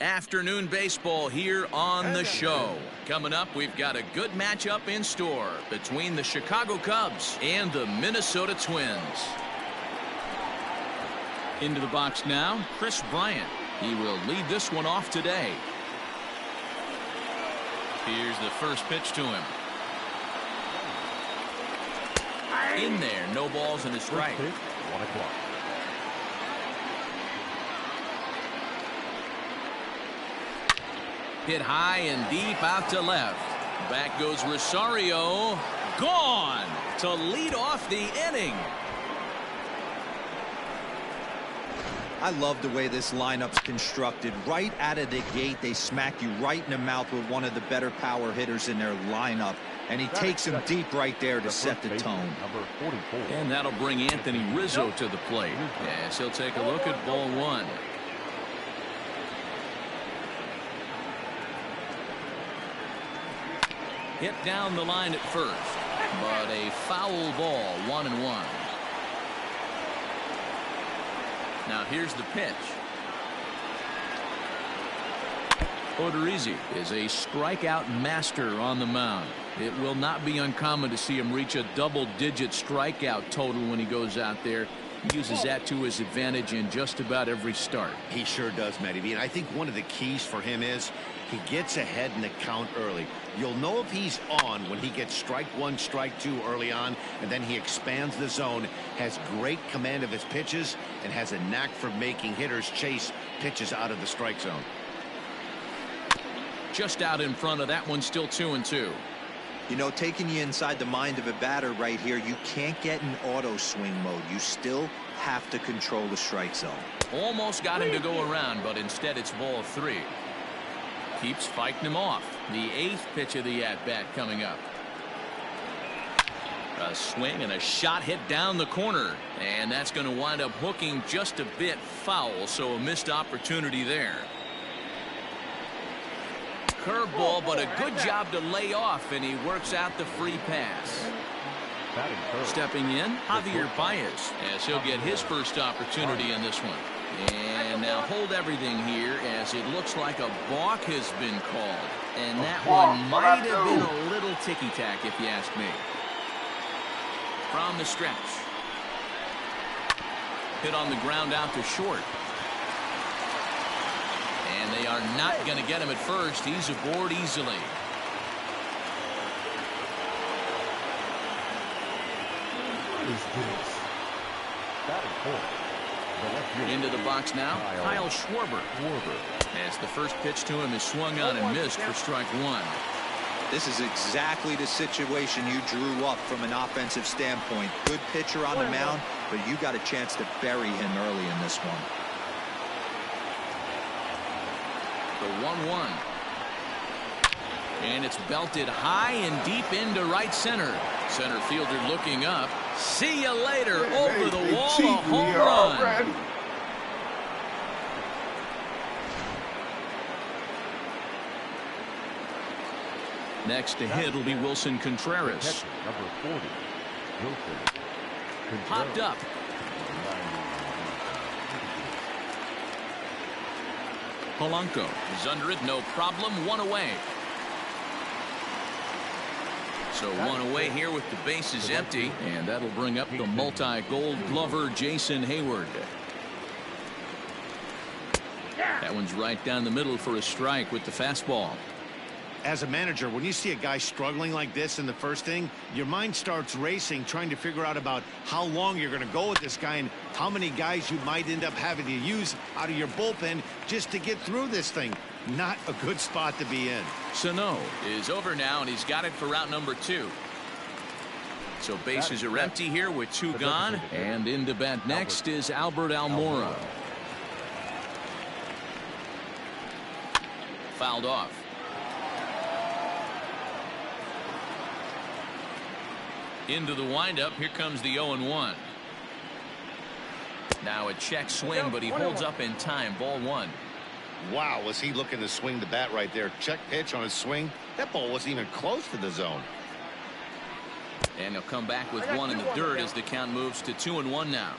Afternoon baseball here on the show. Coming up, we've got a good matchup in store between the Chicago Cubs and the Minnesota Twins. Into the box now, Chris Bryant. He will lead this one off today. Here's the first pitch to him. In there, no balls and a strike. 1 o'clock. Hit high and deep out to left. Back goes Rosario. Gone to lead off the inning. I love the way this lineup's constructed. Right out of the gate, they smack you right in the mouth with one of the better power hitters in their lineup. And he takes him deep right there to set the tone. Number 44. And that'll bring Anthony Rizzo to the plate. Yes, he'll take a look at ball one. Hit down the line at first, but a foul ball, 1-1. Now here's the pitch. Odorizzi is a strikeout master on the mound. It will not be uncommon to see him reach a double-digit strikeout total when he goes out there. He uses that to his advantage in just about every start. He sure does, Matty B. And I think one of the keys for him is he gets ahead in the count early. You'll know if he's on when he gets strike one, strike two early on, and then he expands the zone, has great command of his pitches, and has a knack for making hitters chase pitches out of the strike zone. Just out in front of that one, still 2-2. You know, taking you inside the mind of a batter right here, you can't get in auto swing mode. You still have to control the strike zone. Almost got him to go around, but instead it's ball 3. Keeps fighting him off. The 8th pitch of the at-bat coming up. A swing and a shot hit down the corner, and that's going to wind up hooking just a bit foul, so a missed opportunity there. Curveball, but a good job to lay off, and he works out the free pass. Stepping in, Javier Baez, as he'll get his first opportunity in this one. And now hold everything here, as it looks like a balk has been called. And that one might have been a little ticky-tack, if you ask me. From the stretch. Hit on the ground out to short. And they are not going to get him at first. He's aboard easily. Into the box now, Kyle Schwarber. As the first pitch to him is swung on and missed for strike one. This is exactly the situation you drew up from an offensive standpoint. Good pitcher on the mound, but you got a chance to bury him early in this one. The 1-1. And it's belted high and deep into right center. Center fielder looking up. See you later. Over the wall, a home run. Next to hit will be Wilson Contreras. Number 40. Popped up. Polanco is under it, no problem. One away. So one away here with the bases empty, and that'll bring up the multi-gold glover Jason Hayward. That one's right down the middle for a strike with the fastball. As a manager, when you see a guy struggling like this in the first inning, your mind starts racing, trying to figure out about how long you're going to go with this guy and how many guys you might end up having to use out of your bullpen just to get through this thing. Not a good spot to be in. Sano is over now, and he's got it for route number 2. So bases are empty here with 2 gone, and in to bat next is Albert Almora. Fouled off. Into the windup. Here comes the 0-1. Now a check swing, but he holds up in time. Ball 1. Wow, was he looking to swing the bat right there? Check pitch on his swing. That ball wasn't even close to the zone. And he'll come back with one in the dirt as the count moves to 2-1 now.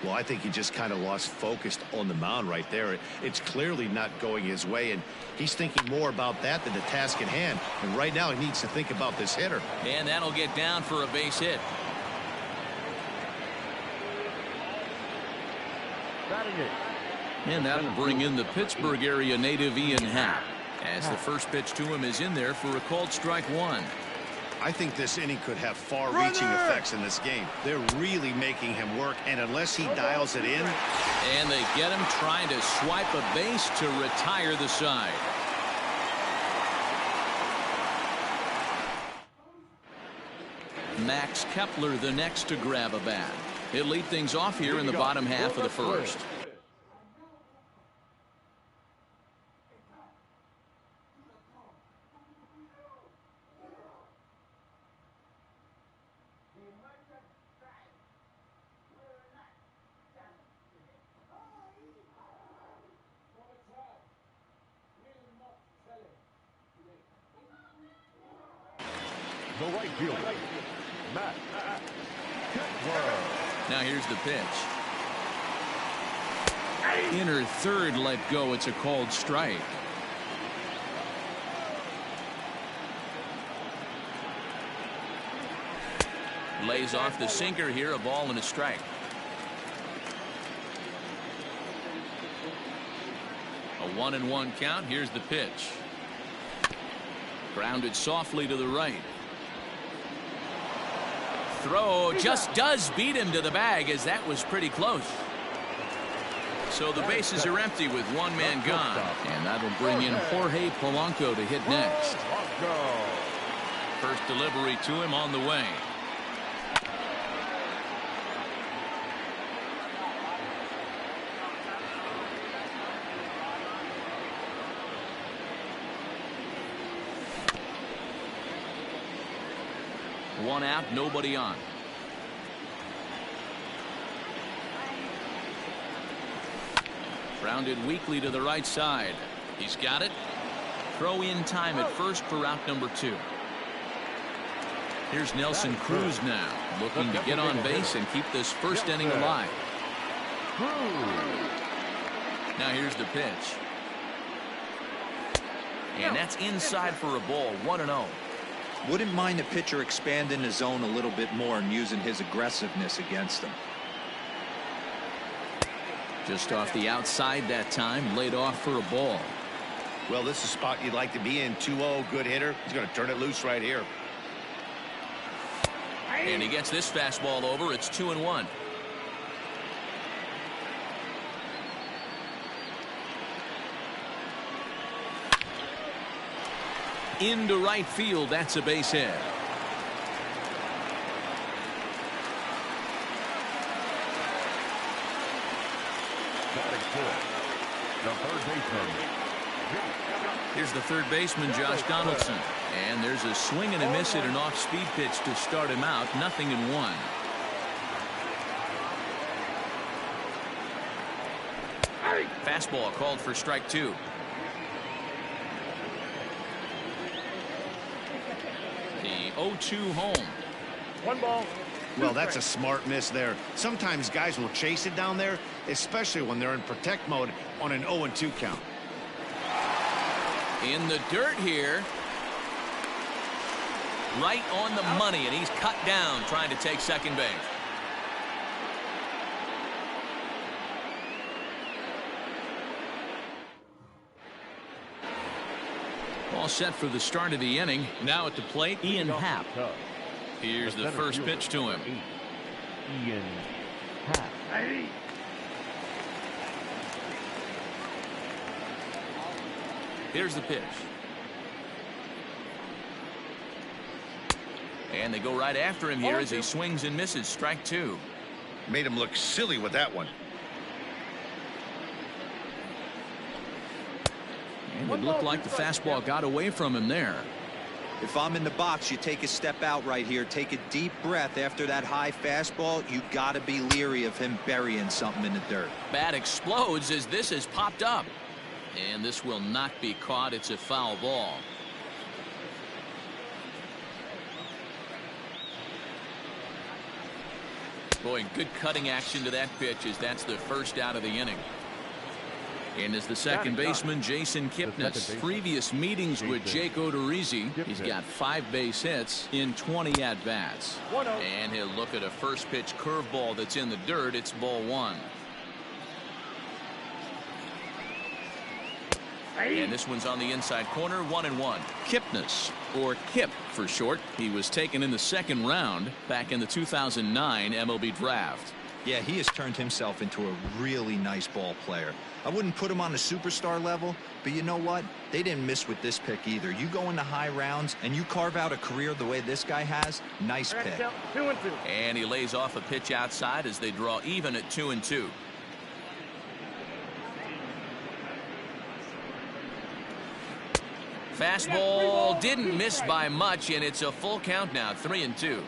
Well, I think he just kind of lost focus on the mound right there. It's clearly not going his way, and he's thinking more about that than the task at hand. And right now he needs to think about this hitter. And that'll get down for a base hit. And that'll bring in the Pittsburgh area native Ian Happ, as the first pitch to him is in there for a called strike one. I think this inning could have far-reaching effects in this game. They're really making him work, and unless he dials it in. And they get him trying to swipe a base to retire the side. Max Kepler the next to grab a bat. He'll lead things off here in the bottom half of the first. The right fielder, Matt. Now here's the pitch. Inner third let go. It's a called strike. Lays off the sinker here, a ball and a strike. A 1-1 count. Here's the pitch. Grounded softly to the right. Throw just does beat him to the bag, as that was pretty close. So the bases are empty with one man gone, and that'll bring in Jorge Polanco to hit next. First delivery to him on the way. One out, nobody on. Grounded weakly to the right side. He's got it. Throw in time at first for out number 2. Here's Nelson Cruz now, looking to get on base and keep this first inning alive. Now here's the pitch. And that's inside for a ball, 1-0. Wouldn't mind the pitcher expanding the zone a little bit more and using his aggressiveness against them. Just off the outside that time, laid off for a ball. Well, this is a spot you'd like to be in. 2-0, good hitter. He's going to turn it loose right here. And he gets this fastball over. It's 2-1. Into right field. That's a base hit. The third baseman. Here's the third baseman, Josh Donaldson. And there's a swing and a miss at an off-speed pitch to start him out. 0-1. Fastball called for strike 2. The 0-2 home. 1 ball. Well, that's a smart miss there. Sometimes guys will chase it down there, especially when they're in protect mode on an 0-2 count. In the dirt here. Right on the money, and he's cut down trying to take second base. All set for the start of the inning. Now at the plate, Ian Happ. Here's the first pitch to him. Ian Happ. Here's the pitch. And they go right after him here as he swings and misses. Strike 2. Made him look silly with that one. And it looked like the fastball got away from him there. If I'm in the box, you take a step out right here. Take a deep breath after that high fastball. You got to be leery of him burying something in the dirt. Bat explodes as this has popped up. And this will not be caught. It's a foul ball. Boy, good cutting action to that pitch as that's the first out of the inning. And as the second baseman, Jason Kipnis. Previous meetings with Jake Odorizzi, he's got 5 base hits in 20 at-bats. And he'll look at a first pitch curveball that's in the dirt. It's ball 1. And this one's on the inside corner, 1-1. Kipnis, or Kip for short. He was taken in the second round back in the 2009 MLB draft. Yeah, he has turned himself into a really nice ball player. I wouldn't put him on a superstar level, but you know what? They didn't miss with this pick either. You go into high rounds and you carve out a career the way this guy has, nice pick. 2-2. And he lays off a pitch outside as they draw even at 2-2. Fastball didn't miss by much, and it's a full count now, 3-2.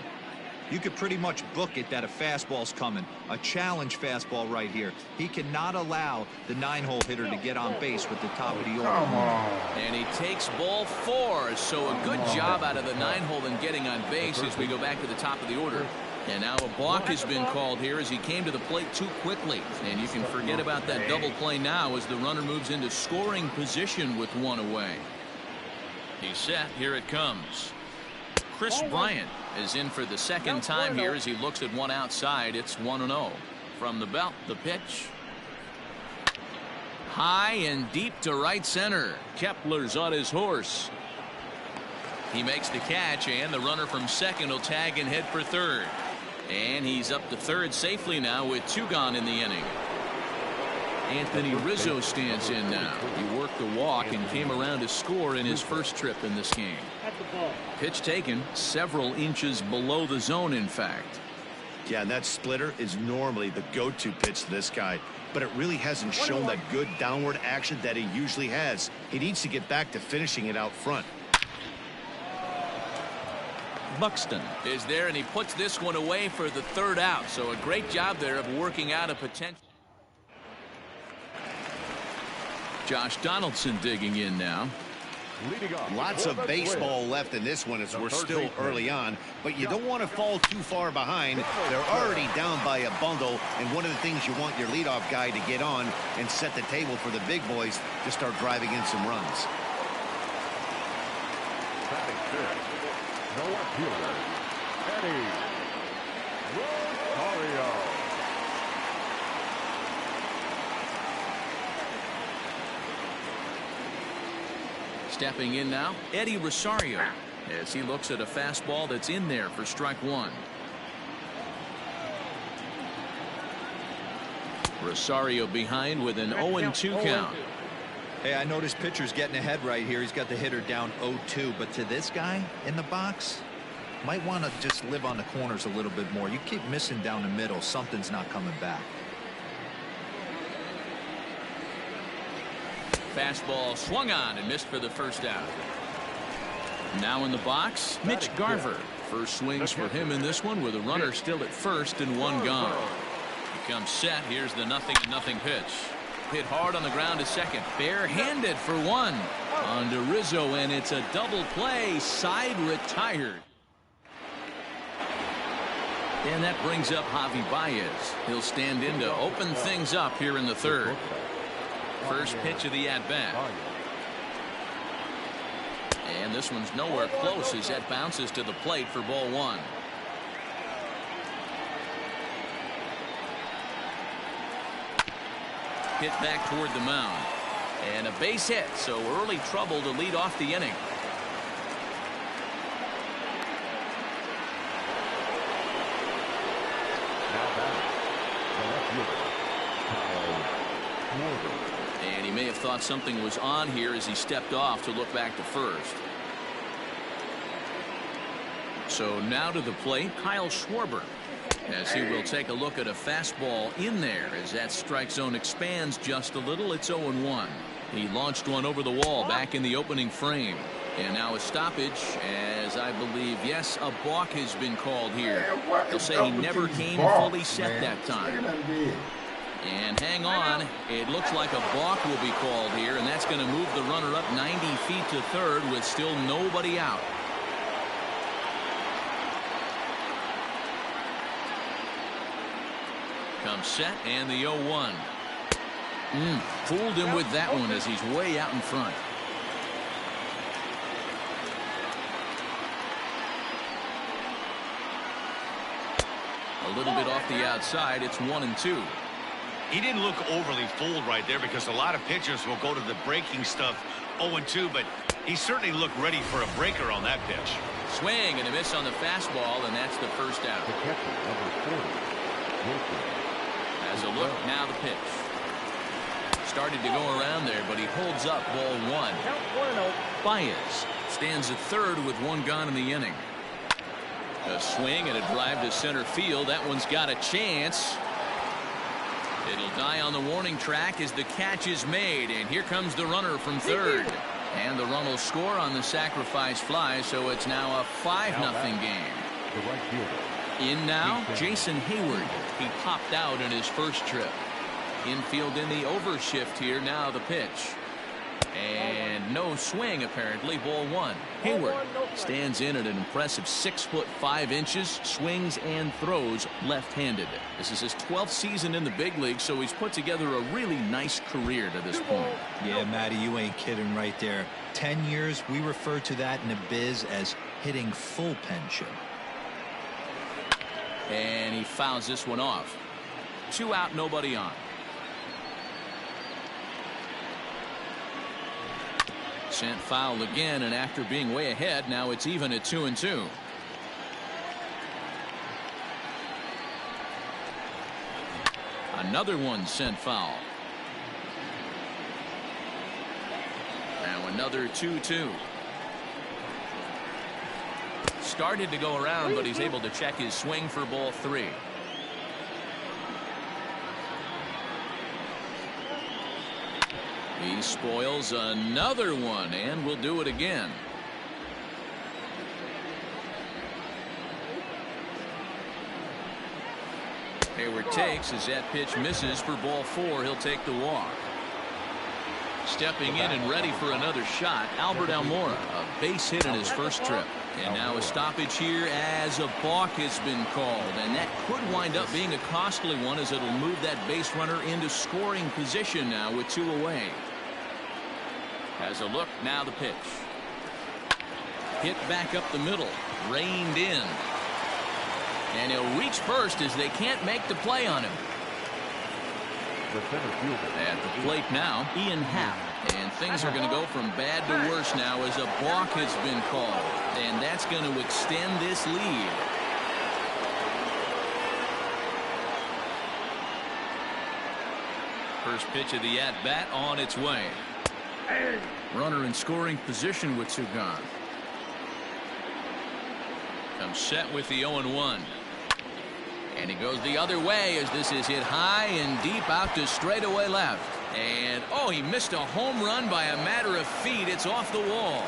You could pretty much book it that a fastball's coming. A challenge fastball right here. He cannot allow the 9-hole hitter to get on base with the top of the order. And he takes ball 4, so a good job out of the 9-hole in getting on base as we go back to the top of the order. And now a balk has been called here as he came to the plate too quickly. And you can forget about that double play now as the runner moves into scoring position with 1 away. He's set. Here it comes. Chris Bryant is in for the second time here as he looks at one outside. It's 1-0. From the belt, the pitch. High and deep to right center. Kepler's on his horse. He makes the catch, and the runner from second will tag and head for third. And he's up to third safely now with 2 gone in the inning. Anthony Rizzo stands in now. He worked a walk and came around to score in his first trip in this game. Pitch taken several inches below the zone, in fact. Yeah, and that splitter is normally the go-to pitch to this guy, but it really hasn't shown that good downward action that he usually has. He needs to get back to finishing it out front. Buxton is there, and he puts this one away for the third out. So a great job there of working out a potential. Josh Donaldson digging in now. Lots of baseball left in this one as we're still early on, but you don't want to fall too far behind. They're already down by a bundle, and one of the things you want your leadoff guy to get on and set the table for the big boys to start driving in some runs. No fielder, Eddie Rosario. Stepping in now, Eddie Rosario, as he looks at a fastball that's in there for strike 1. Rosario behind with an 0-2 count. Hey, I noticed pitcher's getting ahead right here. He's got the hitter down 0-2, but to this guy in the box, might want to just live on the corners a little bit more. You keep missing down the middle, something's not coming back. Fastball swung on and missed for the first out. Now in the box, Mitch Garver. First swings for him in this one with a runner still at first and 1 gone. He comes set. Here's the 0-0 pitch. Hit hard on the ground to second. Barehanded for 1 on to Rizzo, and it's a double play. Side retired. And that brings up Javi Baez. He'll stand in to open things up here in the third. First pitch of the at-bat. And this one's nowhere close as that bounces to the plate for ball 1. Hit back toward the mound. And a base hit, so early trouble to lead off the inning. And he may have thought something was on here as he stepped off to look back to first. So now to the plate, Kyle Schwarber, as he will take a look at a fastball in there as that strike zone expands just a little. It's 0-1. He launched one over the wall back in the opening frame. And now a stoppage as I believe, yes, a balk has been called here. They'll say he never came fully set that time. And hang on, it looks like a balk will be called here, and that's going to move the runner up 90 feet to third with still nobody out. Comes set and the 0-1. Fooled him with that one as he's way out in front. A little bit off the outside. It's 1-2. He didn't look overly fooled right there because a lot of pitchers will go to the breaking stuff 0-2, but he certainly looked ready for a breaker on that pitch. Swing and a miss on the fastball, and that's the first out. The catcher, number 40. As a look, now the pitch. Started to go around there, but he holds up ball 1. Baez stands at third with 1 gone in the inning. A swing and a drive to center field. That one's got a chance. It'll die on the warning track as the catch is made, and here comes the runner from third. And the run will score on the sacrifice fly, so it's now a 5-0 game. The right fielder. In now, Jason Hayward. He popped out in his first trip. Infield in the overshift here. Now the pitch. And no swing, apparently. Ball 1. Hayward stands in at an impressive 6'5", swings and throws left-handed. This is his 12th season in the big league, so he's put together a really nice career to this point. Yeah, Matty, you ain't kidding right there. 10 years, we refer to that in the biz as hitting full pension. And he fouls this one off. 2 out, nobody on. Sent foul again, and after being way ahead, now it's even at 2-2. Another one sent foul. Now another 2-2. Started to go around, but he's able to check his swing for ball 3. He spoils another one, and will do it again. Hayward takes as that pitch misses for ball 4. He'll take the walk. Stepping in and ready for another shot, Albert Almora, a base hit in his first trip. And now a stoppage here as a balk has been called, and that could wind up being a costly one as it'll move that base runner into scoring position now with 2 away. As a look, now the pitch. Hit back up the middle, reined in. And he'll reach first as they can't make the play on him. The center fielder. At the plate now, Ian Happ. And things are going to go from bad to worse now as a balk has been called. And that's going to extend this lead. First pitch of the at-bat on its way. Runner in scoring position with 2 gone. Comes set with the 0-1. And he goes the other way as this is hit high and deep out to straightaway left. And, oh, he missed a home run by a matter of feet. It's off the wall.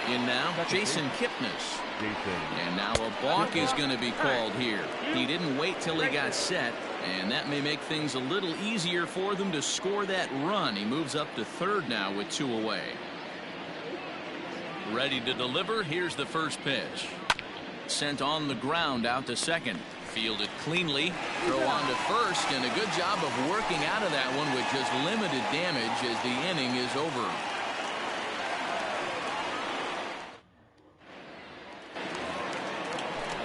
In now, Jason Kipnis. And now a balk is going to be called here. He didn't wait till he got set, and that may make things a little easier for them to score that run. He moves up to third now with 2 away. Ready to deliver. Here's the first pitch. Sent on the ground out to second. Fielded cleanly. Throw on to first, and a good job of working out of that one with just limited damage as the inning is over.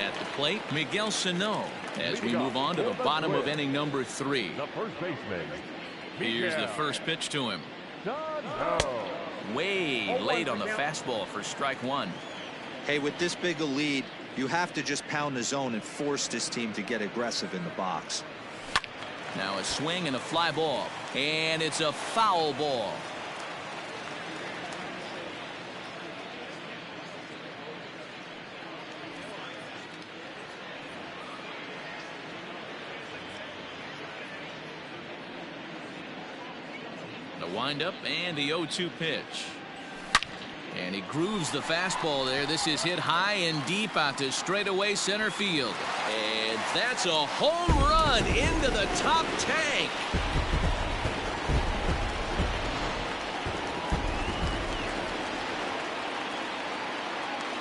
At the plate, Miguel Sano, as we move on to the bottom of inning number 3. The first baseman. Here's the first pitch to him. Way late on the fastball for strike 1. Hey, with this big a lead, you have to just pound the zone and force this team to get aggressive in the box. Now a swing and a fly ball, and it's a foul ball. The windup and the 0-2 pitch. And he grooves the fastball there. This is hit high and deep out to straightaway center field. And that's a home run into the top tank.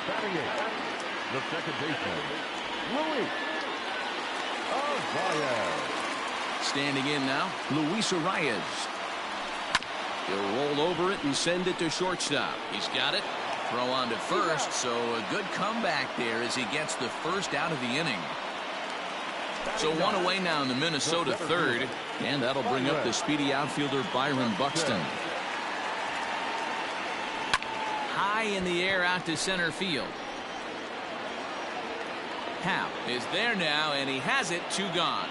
Batting it, The second baseman, Luis Arias. Standing in now, Luis Arias. He'll roll over it and send it to shortstop. He's got it. Throw on to first, so a good comeback there as he gets the first out of the inning. So one away now in the Minnesota third, and that'll bring up the speedy outfielder Byron Buxton. High in the air out to center field. Hap is there now, and he has it. 2 gone.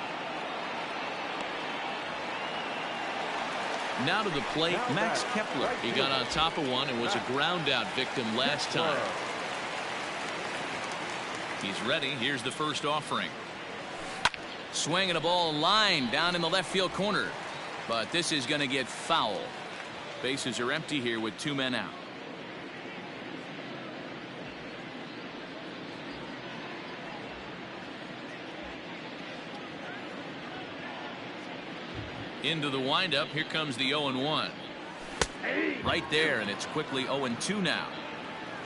Now to the plate, Max Kepler. He got on top of one and was a ground out victim last time. He's ready. Here's the first offering. Swinging a ball line down in the left field corner. But this is going to get foul. Bases are empty here with 2 men out. Into the windup. Here comes the 0-1. Right there, and it's quickly 0-2 now.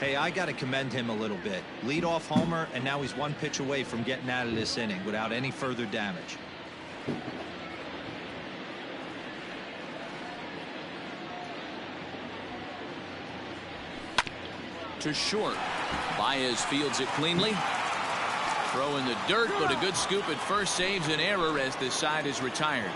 Hey, I got to commend him a little bit. Leadoff homer, and now he's 1 pitch away from getting out of this inning without any further damage. To short. Baez fields it cleanly. Throw in the dirt, but a good scoop at first saves an error as the side is retired.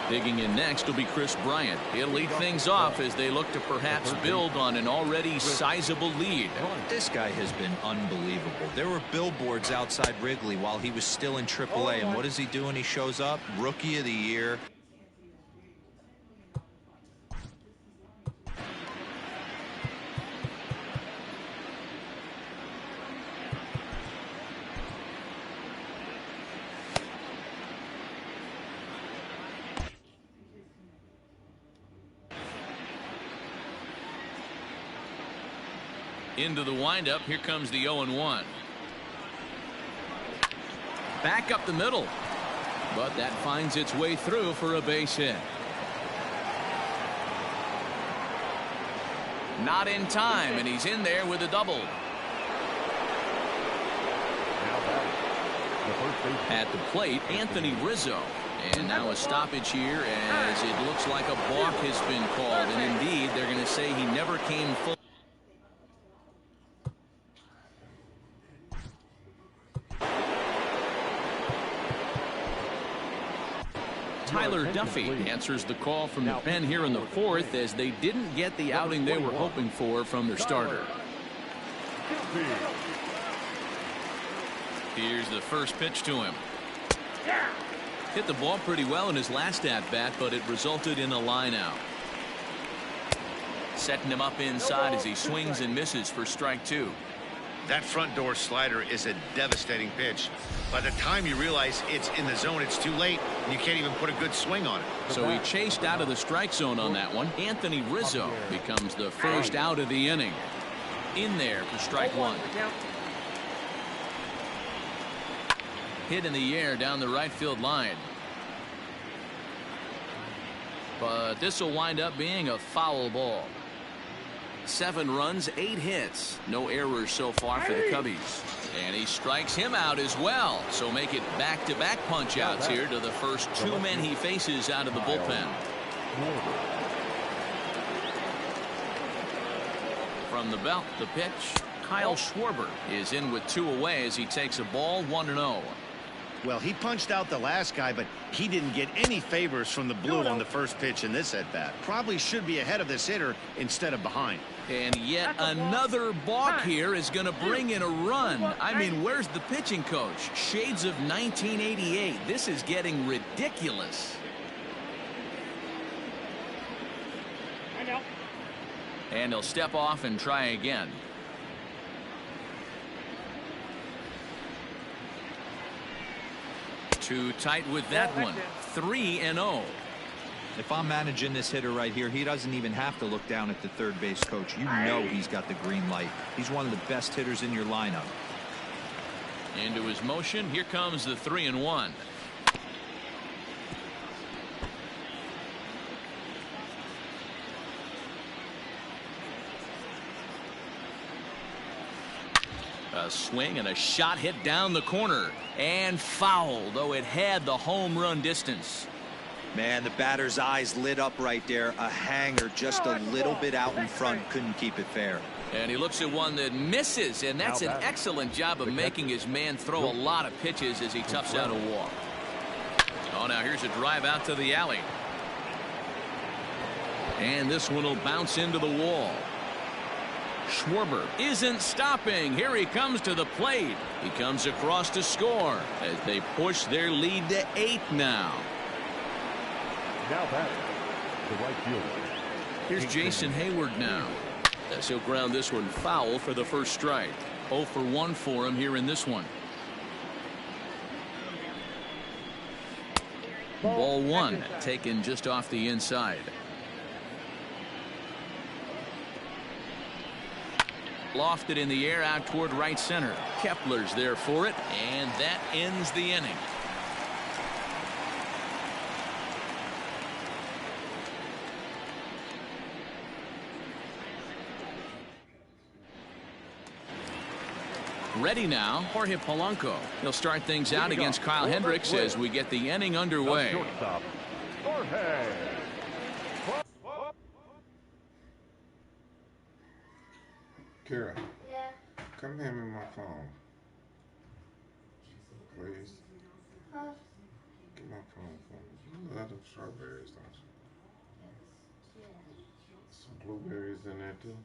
Digging in next will be Chris Bryant. He'll lead things off as they look to perhaps build on an already sizable lead. This guy has been unbelievable. There were billboards outside Wrigley while he was still in AAA, and what does he do when he shows up? Rookie of the Year. Into the windup. Here comes the 0-1. Back up the middle. But that finds its way through for a base hit. Not in time, and he's in there with a double. At the plate, Anthony Rizzo. And now a stoppage here as it looks like a balk has been called. And indeed, they're going to say he never came full. Tyler Duffy answers the call from the pen here in the fourth as they didn't get the outing they were hoping for from their starter. Here's the first pitch to him. Hit the ball pretty well in his last at-bat, but it resulted in a line out. Setting him up inside as he swings and misses for strike 2. That front door slider is a devastating pitch. By the time you realize it's in the zone, it's too late, and you can't even put a good swing on it. So he chased out of the strike zone on that one. Anthony Rizzo becomes the first out of the inning. In there for strike 1. Hit in the air down the right field line. But this will wind up being a foul ball. 7 runs, 8 hits. No errors so far for the Cubbies. And he strikes him out as well. So make it back-to-back punch-outs here to the first 2 men he faces out of the bullpen. From the belt, the pitch. Kyle Schwarber is in with 2 away as he takes a ball 1-0. Well, he punched out the last guy, but he didn't get any favors from the blue on the first pitch in this at-bat. Probably should be ahead of this hitter instead of behind. And yet another balk here is going to bring in a run. I mean, where's the pitching coach? Shades of 1988. This is getting ridiculous. And he'll step off and try again. Too tight with that one. 3-0. If I'm managing this hitter right here, he doesn't even have to look down at the third base coach. You know he's got the green light. He's one of the best hitters in your lineup. Into his motion. Here comes the 3-1. A swing and a shot hit down the corner. And foul, though it had the home run distance. Man, the batter's eyes lit up right there. A hanger just a little bit out in front. Couldn't keep it fair. And he looks at one that misses, and that's an excellent job of making his man throw a lot of pitches as he toughs out a walk. Oh, now here's a drive out to the alley. And this one will bounce into the wall. Schwarber isn't stopping. Here he comes to the plate. He comes across to score as they push their lead to 8 now. Now batting, the right fielder. Here's Jason Hayward now. As he'll ground this one foul for the first strike. 0 for 1 for him here in this one. Ball 1 taken just off the inside. Lofted in the air out toward right center. Kepler's there for it, and that ends the inning. Ready now, Jorge Polanco. He'll start things out against Kyle Hendricks as we get the inning underway. Kara, come hand me my phone, please. Get my phone for me. You love them strawberries, don't you? Some blueberries in there too.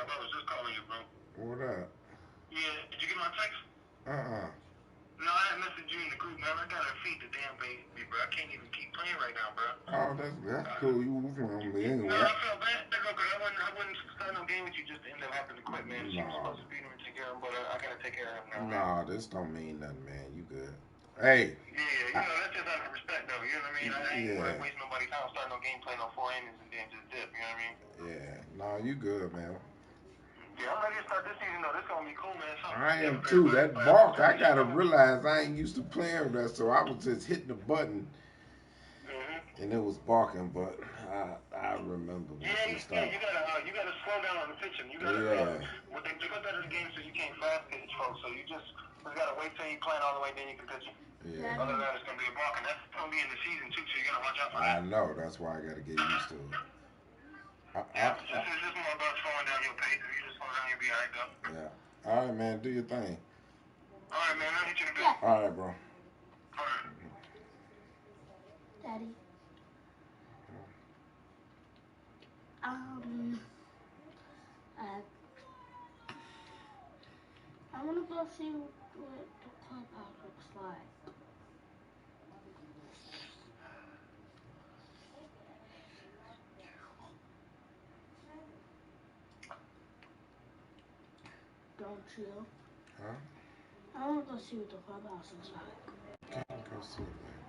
I was just calling you, bro. What up? Yeah, did you get my text? No, I had messaged you in the group, man. I gotta feed the damn baby, bro. I can't even keep playing right now, bro. Oh, that's cool. You moving on me anyway. No, I felt bad, bro, because I wouldn't start no game with you just to end up having to quit, man. She was supposed to beat him and take care of him, but I gotta take care of him now. Nah, this don't mean nothing, man. You good. Hey. Yeah, you know, that's just out of respect, though. You know what I mean? I ain't waste nobody's time starting no game, play no 4 innings, and then just dip. You know what I mean? Yeah. Nah, you good, man. Yeah, I'm ready to start this season, though. This gonna be cool, man. I am too. That bark, I gotta realize I ain't used to playing with that, so I was just hitting the button, and it was barking. But I remember when we started. Yeah, you gotta slow down on the pitching. You gotta what they put that in the game so you can't fast pitch, folks. So you just gotta wait till you playing all the way, then you can pitch it. Yeah. Other than that, it's gonna be a barking. That's gonna be in the season too, so you gotta watch out for that. I know. That's why I gotta get used to it. Just more about slowing down your pace. If you just slow down, you'll be alright, though. Yeah. All right, man. Do your thing. All right, man. I'll hit you in a bit. All right, bro. All right. Daddy. I want to go see what the clubhouse looks like. Don't you? Huh? I want to go see what the clubhouse looks like. Okay, go see it, man.